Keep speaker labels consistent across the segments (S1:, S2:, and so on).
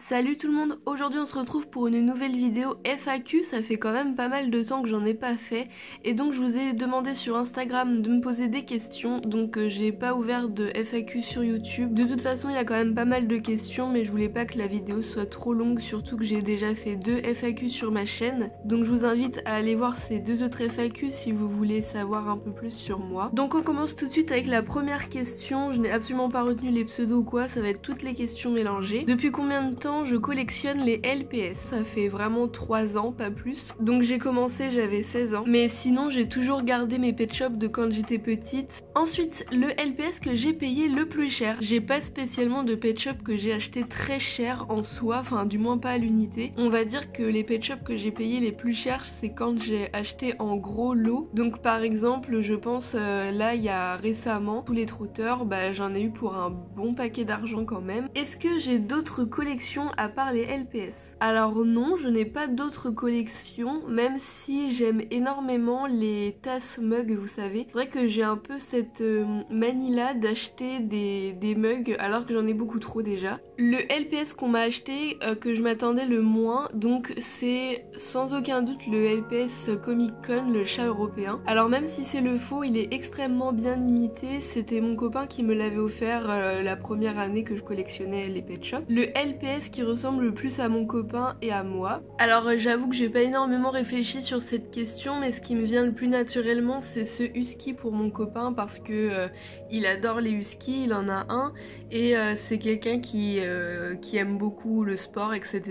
S1: Salut tout le monde, aujourd'hui on se retrouve pour une nouvelle vidéo FAQ, ça fait quand même pas mal de temps que j'en ai pas fait et donc je vous ai demandé sur Instagram de me poser des questions, donc j'ai pas ouvert de FAQ sur YouTube. De toute façon il y a quand même pas mal de questions mais je voulais pas que la vidéo soit trop longue, surtout que j'ai déjà fait 2 FAQ sur ma chaîne, donc je vous invite à aller voir ces 2 autres FAQ si vous voulez savoir un peu plus sur moi. Donc on commence tout de suite avec la première question, je n'ai absolument pas retenu les pseudos ou quoi, ça va être toutes les questions mélangées. Depuis combien de temps je collectionne les LPS? Ça fait vraiment 3 ans, pas plus. Donc j'ai commencé, j'avais 16 ans. Mais sinon, j'ai toujours gardé mes pet shops de quand j'étais petite. Ensuite, le LPS que j'ai payé le plus cher. J'ai pas spécialement de pet shop que j'ai acheté très cher en soi, enfin du moins pas à l'unité. On va dire que les pet shops que j'ai payé les plus chers, c'est quand j'ai acheté en gros lot. Donc par exemple, je pense là, il y a récemment, tous les trotteurs, j'en ai eu pour un bon paquet d'argent quand même. Est-ce que j'ai d'autres collections à part les LPS? Alors non, je n'ai pas d'autres collections, même si j'aime énormément les tasses mugs, vous savez. C'est vrai que j'ai un peu cette manie là d'acheter des mugs alors que j'en ai beaucoup trop déjà. Le LPS qu'on m'a acheté, que je m'attendais le moins, donc c'est sans aucun doute le LPS Comic Con, le chat européen. Alors même si c'est le faux, il est extrêmement bien imité, c'était mon copain qui me l'avait offert la première année que je collectionnais les pet shops. Le LPS qui ressemble le plus à mon copain et à moi. Alors j'avoue que j'ai pas énormément réfléchi sur cette question, mais ce qui me vient le plus naturellement c'est ce husky pour mon copain parce que il adore les huskies, il en a un et c'est quelqu'un qui aime beaucoup le sport, etc.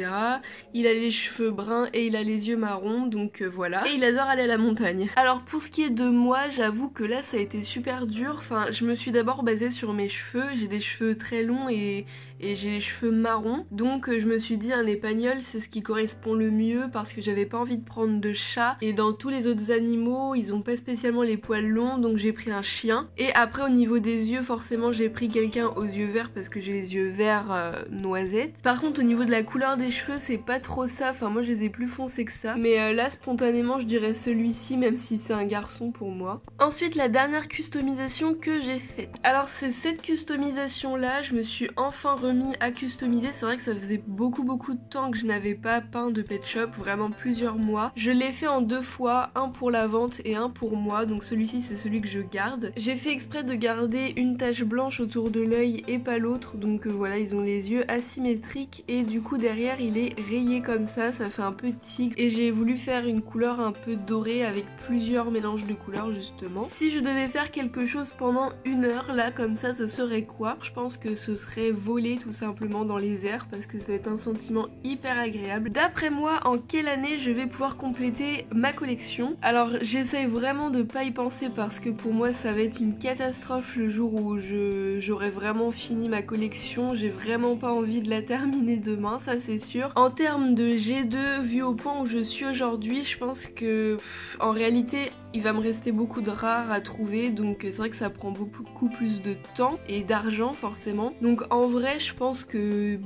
S1: Il a les cheveux bruns et il a les yeux marrons, donc voilà. Et il adore aller à la montagne. Alors pour ce qui est de moi, j'avoue que là ça a été super dur. Enfin, je me suis d'abord basée sur mes cheveux. J'ai des cheveux très longs et j'ai les cheveux marrons. Donc je me suis dit un épagnol c'est ce qui correspond le mieux parce que j'avais pas envie de prendre de chat. Et dans tous les autres animaux, ils ont pas spécialement les poils longs, donc j'ai pris un chien. Et après au niveau des yeux, forcément j'ai pris quelqu'un aux yeux verts parce que j'ai les yeux verts noisettes. Par contre au niveau de la couleur des cheveux, c'est pas trop ça. Enfin moi je les ai plus foncés que ça. Mais là spontanément je dirais celui-ci même si c'est un garçon pour moi. Ensuite la dernière customisation que j'ai faite. Alors c'est cette customisation là, je me suis enfin remis à customiser. C'est vrai que ça faisait beaucoup de temps que je n'avais pas peint de pet shop, vraiment plusieurs mois. Je l'ai fait en 2 fois, un pour la vente et un pour moi, donc celui-ci c'est celui que je garde. J'ai fait exprès de garder une tache blanche autour de l'œil et pas l'autre, donc voilà, ils ont les yeux asymétriques et du coup derrière il est rayé comme ça fait un peu tigre et j'ai voulu faire une couleur un peu dorée avec plusieurs mélanges de couleurs justement. Si je devais faire quelque chose pendant 1 heure là comme ça, ce serait quoi? Je pense que ce serait voler tout simplement dans les airs parce que ça va être un sentiment hyper agréable. D'après moi, en quelle année je vais pouvoir compléter ma collection? Alors j'essaye vraiment de pas y penser parce que pour moi ça va être une catastrophe le jour où j'aurai vraiment fini ma collection. J'ai vraiment pas envie de la terminer demain, ça c'est sûr. En termes de G2, vu au point où je suis aujourd'hui, je pense que en réalité il va me rester beaucoup de rares à trouver, donc c'est vrai que ça prend beaucoup plus de temps et d'argent forcément. Donc en vrai je pense que,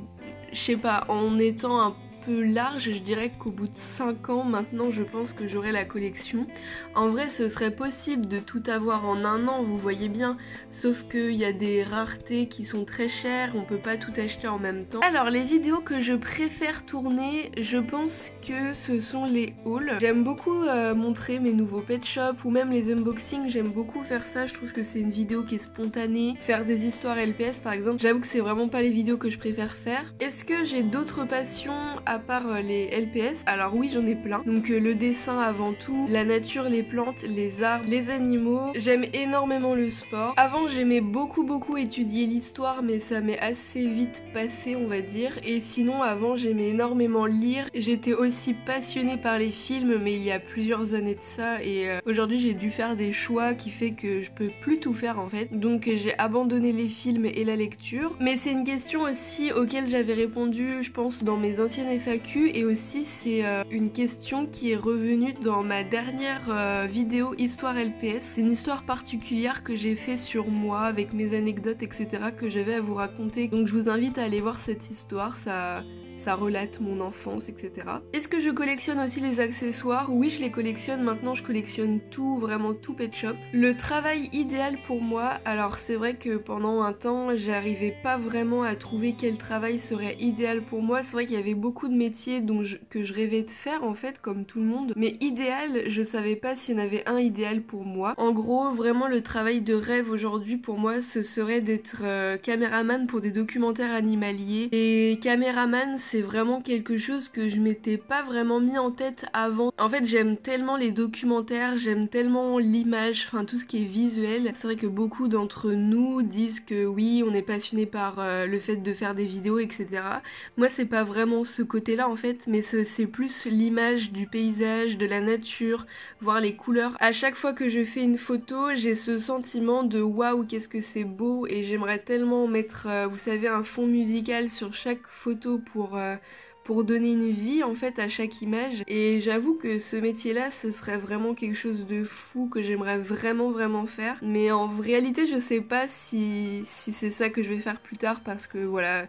S1: je sais pas, en étant un peu large, je dirais qu'au bout de 5 ans maintenant je pense que j'aurai la collection. En vrai ce serait possible de tout avoir en 1 an, vous voyez bien, sauf qu'il y a des raretés qui sont très chères, on peut pas tout acheter en même temps. Alors les vidéos que je préfère tourner, je pense que ce sont les hauls. J'aime beaucoup montrer mes nouveaux pet shops ou même les unboxings, j'aime beaucoup faire ça, je trouve que c'est une vidéo qui est spontanée. Faire des histoires LPS par exemple, j'avoue que c'est vraiment pas les vidéos que je préfère faire. Est-ce que j'ai d'autres passions à part les LPS? Alors oui, j'en ai plein. Donc le dessin avant tout, la nature, les plantes, les arbres, les animaux. J'aime énormément le sport. Avant j'aimais beaucoup étudier l'histoire mais ça m'est assez vite passé on va dire. Et sinon avant j'aimais énormément lire. J'étais aussi passionnée par les films mais il y a plusieurs années de ça et aujourd'hui j'ai dû faire des choix qui fait que je peux plus tout faire en fait. Donc j'ai abandonné les films et la lecture. Mais c'est une question aussi auquel j'avais répondu je pense dans mes anciennes FAQ et aussi c'est une question qui est revenue dans ma dernière vidéo histoire LPS. C'est une histoire particulière que j'ai fait sur moi avec mes anecdotes etc que j'avais à vous raconter. Donc je vous invite à aller voir cette histoire, ça ça relate mon enfance, etc. Est-ce que je collectionne aussi les accessoires? Oui, je les collectionne. Maintenant, je collectionne tout, vraiment tout Pet Shop. Le travail idéal pour moi, alors c'est vrai que pendant un temps, j'arrivais pas vraiment à trouver quel travail serait idéal pour moi. C'est vrai qu'il y avait beaucoup de métiers que je rêvais de faire en fait, comme tout le monde. Mais idéal, je savais pas s'il y en avait un idéal pour moi. En gros, vraiment le travail de rêve aujourd'hui pour moi, ce serait d'être caméraman pour des documentaires animaliers. Et caméraman, c'est vraiment quelque chose que je m'étais pas vraiment mis en tête avant. En fait, j'aime tellement les documentaires, j'aime tellement l'image, enfin tout ce qui est visuel. C'est vrai que beaucoup d'entre nous disent que oui, on est passionné par le fait de faire des vidéos, etc. Moi, c'est pas vraiment ce côté-là en fait, mais c'est plus l'image du paysage, de la nature, voir les couleurs. À chaque fois que je fais une photo, j'ai ce sentiment de waouh, qu'est-ce que c'est beau, et j'aimerais tellement mettre, vous savez, un fond musical sur chaque photo pour donner une vie en fait à chaque image. Et j'avoue que ce métier-là, ce serait vraiment quelque chose de fou que j'aimerais vraiment faire. Mais en réalité, je sais pas si c'est ça que je vais faire plus tard, parce que voilà,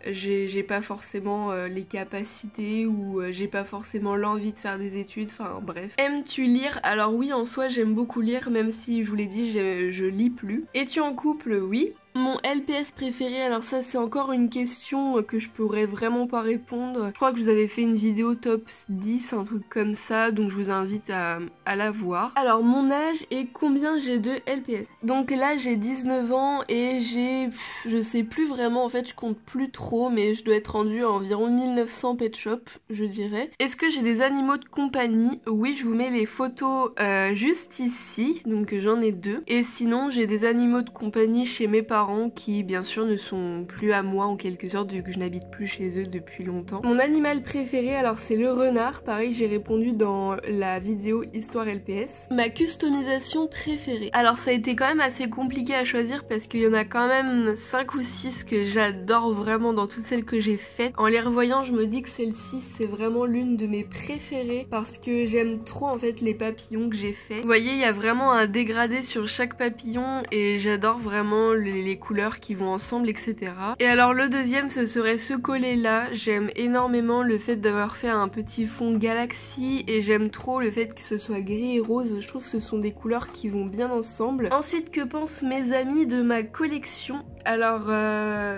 S1: j'ai pas forcément les capacités, ou j'ai pas forcément l'envie de faire des études, enfin bref. Aimes-tu lire? Alors oui, en soi j'aime beaucoup lire, même si je vous l'ai dit, je lis plus. Es-tu en couple? Oui. Mon LPS préféré, alors ça c'est encore une question que je pourrais vraiment pas répondre. Je crois que je vous avais fait une vidéo top 10, un truc comme ça, donc je vous invite à la voir. Alors mon âge et combien j'ai de LPS. Donc là j'ai 19 ans et je sais plus vraiment, en fait je compte plus trop, mais je dois être rendue à environ 1900 Pet Shop, je dirais. Est-ce que j'ai des animaux de compagnie? Oui, je vous mets les photos juste ici, donc j'en ai 2. Et sinon j'ai des animaux de compagnie chez mes parents, qui bien sûr ne sont plus à moi en quelque sorte, vu que je n'habite plus chez eux depuis longtemps. Mon animal préféré, alors c'est le renard, pareil j'ai répondu dans la vidéo Histoire LPS. Ma customisation préférée, alors ça a été quand même assez compliqué à choisir, parce qu'il y en a quand même 5 ou 6 que j'adore vraiment dans toutes celles que j'ai faites. En les revoyant, je me dis que celle-ci c'est vraiment l'une de mes préférées, parce que j'aime trop en fait les papillons que j'ai fait. Vous voyez, il y a vraiment un dégradé sur chaque papillon et j'adore vraiment les couleurs qui vont ensemble, etc. Et alors le deuxième, ce serait ce collet là. J'aime énormément le fait d'avoir fait un petit fond galaxie, et j'aime trop le fait que ce soit gris et rose. Je trouve que ce sont des couleurs qui vont bien ensemble. Ensuite, que pensent mes amis de ma collection? Alors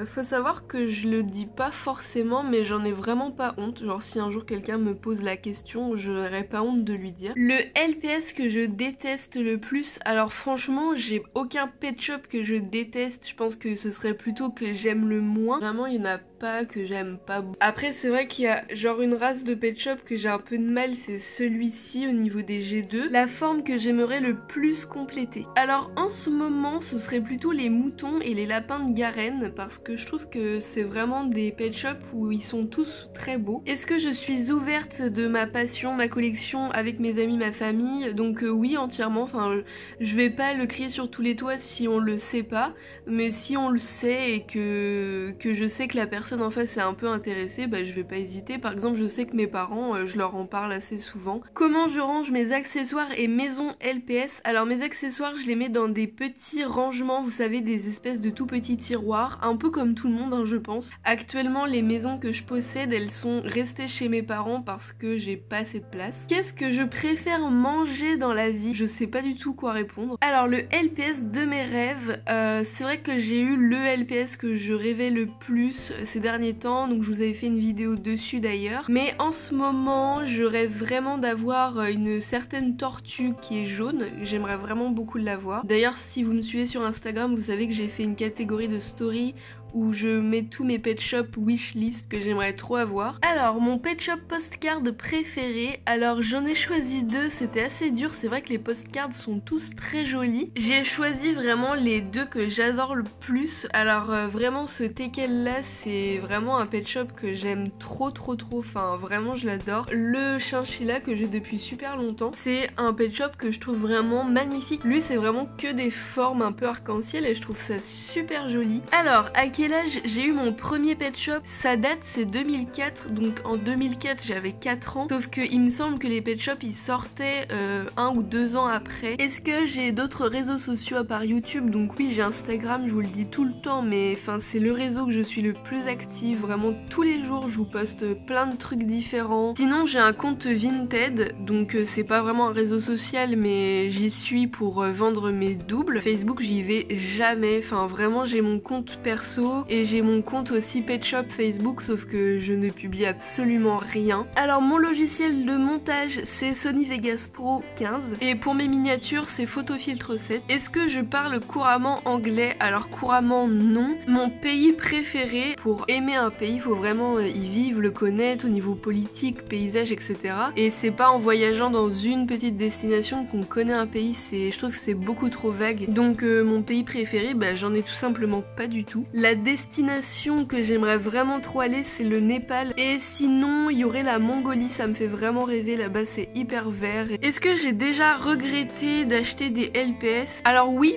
S1: faut savoir que je le dis pas forcément, mais j'en ai vraiment pas honte. Genre si un jour quelqu'un me pose la question, je n'aurais pas honte de lui dire. Le LPS que je déteste le plus, alors franchement j'ai aucun Pet Shop que je déteste. Je pense que ce serait plutôt que j'aime le moins. Vraiment, il y en a pas que j'aime pas. Après, c'est vrai qu'il y a genre une race de Pet Shop que j'ai un peu de mal, c'est celui-ci au niveau des G2. La forme que j'aimerais le plus compléter. Alors en ce moment, ce serait plutôt les moutons et les lapins de Garenne, parce que je trouve que c'est vraiment des Pet Shop où ils sont tous très beaux. Est-ce que je suis ouverte de ma passion, ma collection avec mes amis, ma famille? Donc oui, entièrement. Enfin, je vais pas le crier sur tous les toits si on le sait pas. Mais si on le sait et que je sais que la personne en face est un peu intéressée, bah je vais pas hésiter. Par exemple, je sais que mes parents, je leur en parle assez souvent. Comment je range mes accessoires et maisons LPS? Alors mes accessoires, je les mets dans des petits rangements, vous savez, des espèces de tout petits tiroirs, un peu comme tout le monde, hein, je pense. Actuellement, les maisons que je possède, elles sont restées chez mes parents parce que j'ai pas assez de place. Qu'est-ce que je préfère manger dans la vie? Je sais pas du tout quoi répondre. Alors le LPS de mes rêves, c'est vrai que j'ai eu le LPS que je rêvais le plus ces derniers temps, donc je vous avais fait une vidéo dessus d'ailleurs. Mais en ce moment, je rêve vraiment d'avoir une certaine tortue qui est jaune. J'aimerais vraiment beaucoup l'avoir. D'ailleurs, si vous me suivez sur Instagram, vous savez que j'ai fait une catégorie de story où je mets tous mes Pet Shop wishlist que j'aimerais trop avoir. Alors, mon Pet Shop postcard préféré, alors j'en ai choisi 2, c'était assez dur, c'est vrai que les postcards sont tous très jolis. J'ai choisi vraiment les 2 que j'adore le plus. Alors vraiment ce teckel là, c'est vraiment un Pet Shop que j'aime trop, enfin vraiment je l'adore. Le chinchilla que j'ai depuis super longtemps, c'est un Pet Shop que je trouve vraiment magnifique. Lui c'est vraiment que des formes un peu arc-en-ciel et je trouve ça super joli. Alors, à quel quel âge j'ai eu mon premier pet shop? Ça date, c'est 2004, donc en 2004 j'avais 4 ans, sauf que il me semble que les pet shops ils sortaient 1 ou 2 ans après. Est-ce que j'ai d'autres réseaux sociaux à part YouTube? Donc oui, j'ai Instagram, je vous le dis tout le temps, mais enfin c'est le réseau que je suis le plus active, vraiment tous les jours je vous poste plein de trucs différents. Sinon j'ai un compte Vinted, donc c'est pas vraiment un réseau social, mais j'y suis pour vendre mes doubles. Facebook j'y vais jamais, enfin vraiment j'ai mon compte perso et j'ai mon compte aussi Pet Shop Facebook, sauf que je ne publie absolument rien. Alors mon logiciel de montage c'est Sony Vegas Pro 15 et pour mes miniatures c'est Photofiltre 7. Est-ce que je parle couramment anglais? Alors couramment non. Mon pays préféré, pour aimer un pays il faut vraiment y vivre, le connaître au niveau politique, paysage, etc. Et c'est pas en voyageant dans une petite destination qu'on connaît un pays, je trouve que c'est beaucoup trop vague. Donc mon pays préféré, bah, j'en ai tout simplement pas du tout. La destination que j'aimerais vraiment trop aller c'est le Népal, et sinon il y aurait la Mongolie, ça me fait vraiment rêver, là-bas c'est hyper vert. Est-ce que j'ai déjà regretté d'acheter des LPS? Alors oui,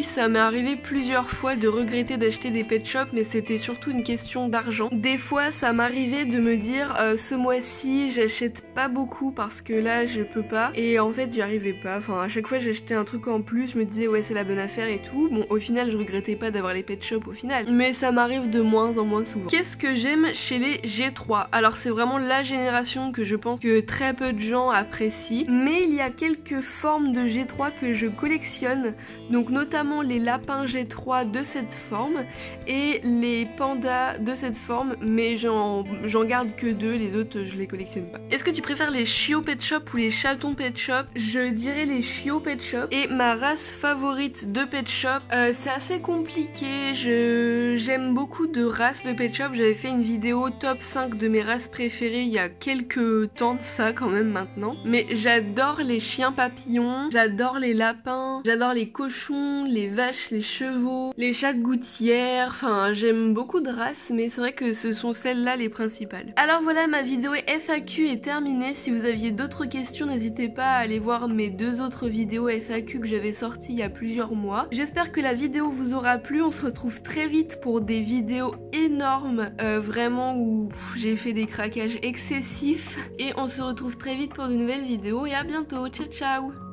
S1: ça m'est arrivé plusieurs fois de regretter d'acheter des pet shops, mais c'était surtout une question d'argent. Des fois ça m'arrivait de me dire ce mois-ci j'achète pas beaucoup parce que là je peux pas, et en fait j'y arrivais pas. Enfin à chaque fois j'achetais un truc en plus, je me disais ouais c'est la bonne affaire et tout. Bon au final je regrettais pas d'avoir les pet shops au final, mais ça m'arrive de moins en moins souvent. Qu'est-ce que j'aime chez les G3? Alors c'est vraiment la génération que je pense que très peu de gens apprécient, mais il y a quelques formes de G3 que je collectionne, donc notamment les lapins G3 de cette forme et les pandas de cette forme, mais j'en garde que 2, les autres je les collectionne pas. Est-ce que tu préfères les chiots pet shop ou les chatons pet shop? Je dirais les chiots pet shop. Et ma race favorite de pet shop, c'est assez compliqué, j'aime beaucoup de races de pet shop. J'avais fait une vidéo top 5 de mes races préférées il y a quelques temps de ça quand même maintenant, mais j'adore les chiens papillons, j'adore les lapins, j'adore les cochons, les vaches, les chevaux, les chats de gouttière, enfin j'aime beaucoup de races, mais c'est vrai que ce sont celles-là les principales. Alors voilà, ma vidéo FAQ est terminée. Si vous aviez d'autres questions, n'hésitez pas à aller voir mes 2 autres vidéos FAQ que j'avais sorties il y a plusieurs mois. J'espère que la vidéo vous aura plu, on se retrouve très vite pour des vidéos énormes, vraiment où j'ai fait des craquages excessifs, et on se retrouve très vite pour de nouvelles vidéos et à bientôt, ciao ciao.